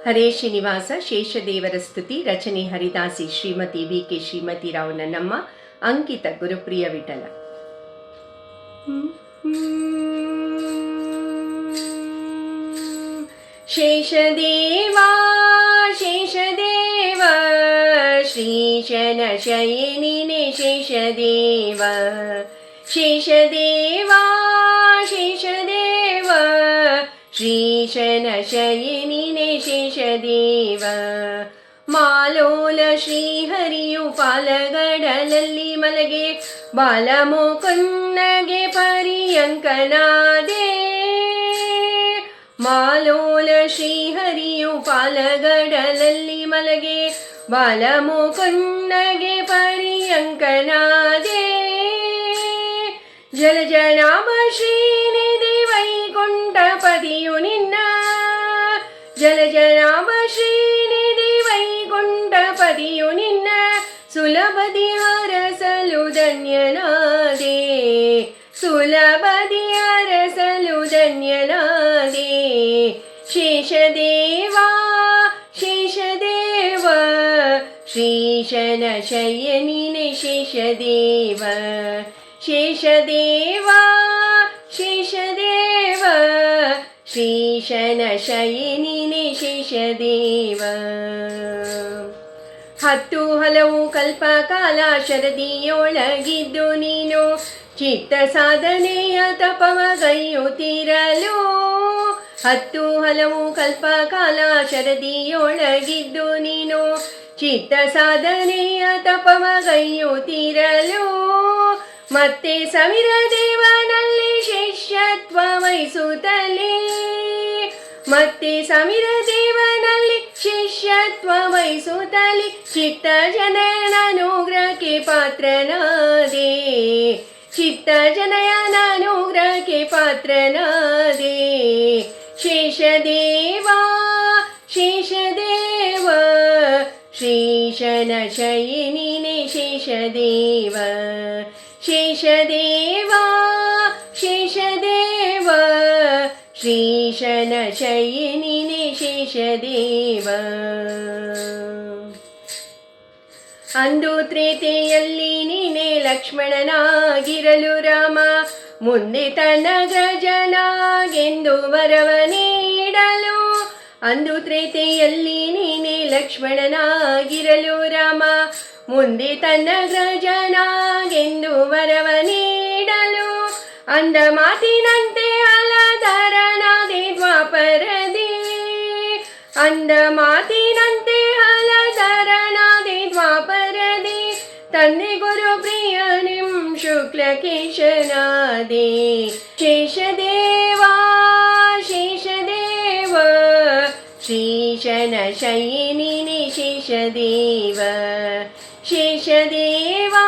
ಹರೇ ಶ್ರೀನಿವಾಸ ಶೇಷದೇವರ ಸ್ತುತಿ ರಚನೆ ಹರಿದಾಸಿ ಶ್ರೀಮತಿ ವಿ.ಕೆ. ಶ್ರೀಮತಿರಾವ್ ನನ್ನಮ್ಮ ಅಂಕಿತ ಗುರುಪ್ರಿಯ ವಿಠಲ. ಶೇಷದೇವಾ ಶೇಷದೇವ ಶ್ರೀಶನ ಶಯನಿನೆ ಶೇಷದೇವ ಶೇಷದೇವಾ ಶೇಷದೇವ ಶ್ರೀಶನ ಶಯನಿನೆ ಶೇಷದೇವ. ಮಾಲೋಲ ಶ್ರೀಹರಿಯು ಪಾಲಗಡಲಲ್ಲಿ ಮಲಗೆ ಬಾಲಮುಕುಂದಗೆ ಪರ್ಯಂಕನಾದೆ. ಮಾಲೋಲ ಶ್ರೀಹರಿಯು ಪಾಲಗಡಲಲ್ಲಿ ಮಲಗೆ ಬಾಲಮುಕುಂದಗೆ ಪರ್ಯಂಕನಾದೆ. ಜಲಜನಾಭ ಶ್ರೀನಿಧಿ ವೈಕುಂಠಪತಿಯು ನಿನ್ನ ಜಲಜನಾಭ ಶ್ರೀನಿಧಿ ವೈಕುಂಠಪತಿಯು ನಿನ್ನ ಸುಲಭದಿ ಹರಸಲು ಧನ್ಯನಾದೆ. ಸುಲಭದಿ ಹರಸಲು ಧನ್ಯನಾದೆ. ಶೇಷದೇವಾ ಶೇಷದೇವ ಶ್ರೀಶನ ಶಯನಿನೆ ಶೇಷದೇವ ಶೇಷದೇವ ಶೇಷದೇವ ಶ್ರೀಶನ ಶಯನಿನೆ ಶೇಷದೇವ. ಹತ್ತು ಹಲವು ಕಲ್ಪಕಾಲ ಶರದಿಯೊಳಗಿದ್ದು ನೀನು ಚಿತ್ತ ಸಾಧನೆಯ ತಪವಗೈಯುತ್ತಿರಲು. ಹತ್ತು ಹಲವು ಕಲ್ಪಕಾಲ ಶರದಿಯೊಳಗಿದ್ದು ನೀನು ಚಿತ್ತ ಸಾಧನೆಯ ತಪವಗೈಯುತ್ತಿರಲು. ಮತ್ತೆ ಸವಿರ ದೇವನಲ್ಲಿ ಶಿಷ್ಯತ್ವ ವಹಿಸುತ್ತಲೇ ಮತ್ತೆ ಸಮಿರ ದೇವನಲ್ಲಿ ಶಿಷ್ಯತ್ವ ವಹಿಸುತ್ತಲೇ ಚಿತ್ತ ಜನಯನಾನುಗ್ರಹಕ್ಕೆ ಪಾತ್ರನಾದೆ. ಚಿತ್ತ ಜನಯನಾನುಗ್ರಹಕ್ಕೆ ಪಾತ್ರನಾದೆ. ಶೇಷದೇವಾ ಶೇಷದೇವ ಶ್ರೀಶನ ಶಯನಿನೆ ಶೇಷದೇವ ಶೇಷದೇವಾ ಶೇಷದೇವ ಶ್ರೀಶನ ಶಯನಿನೆ ಶೇಷದೇವ. ಅಂದು ತ್ರೇತೆಯಲ್ಲಿ ನೀನೆ ಲಕ್ಷ್ಮಣನಾಗಿರಲು ರಾಮ ಮುಂದೆ ತನ್ನ ಗಜನಾಗೆಂದು ವರವ ನೀಡಲು. ಅಂದು ತ್ರೇತೆಯಲ್ಲಿ ನೀನೆ ಲಕ್ಷ್ಮಣನಾಗಿರಲು ರಾಮ ಮುಂದೆ ತನ್ನ ಗಜನಾಗೆಂದು ವರವ ನೀಡಲು. ಅಂದ ಮಾತಿನಂತೆ ಹಲಧರನಾದೆ ದ್ವಾಪರದಿ. ಅಂದ ಮಾತಿನಂತೆ ಹಲಧರನಾದೆ ದ್ವಾಪರದಿ. ತಂದೆ ಗುರು ಪ್ರಿಯನಿಂ ಶುಕ್ಲಕೇಶನಾದೆ. ಶೇಷದೇವಾ ಶೇಷದೇವ ಶ್ರೀಶನ ಶಯನಿನೆ ಶೇಷದೇವ ಶೇಷದೇವಾ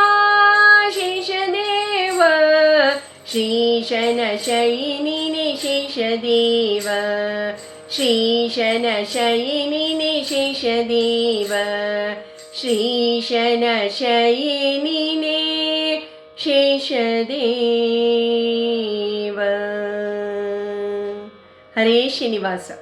ಶೇಷದೇವ ಶ್ರೀಶನ ಶಯನಿನೆ ಶೇಷದೇವ ಶ್ರೀಶನ ಶಯನಿನೆ ಶೇಷದೇವ ಶ್ರೀಶನ ಶಯನಿನೆ ಶೇಷದೇವ. ಹರೇ ಶ್ರೀನಿವಾಸ.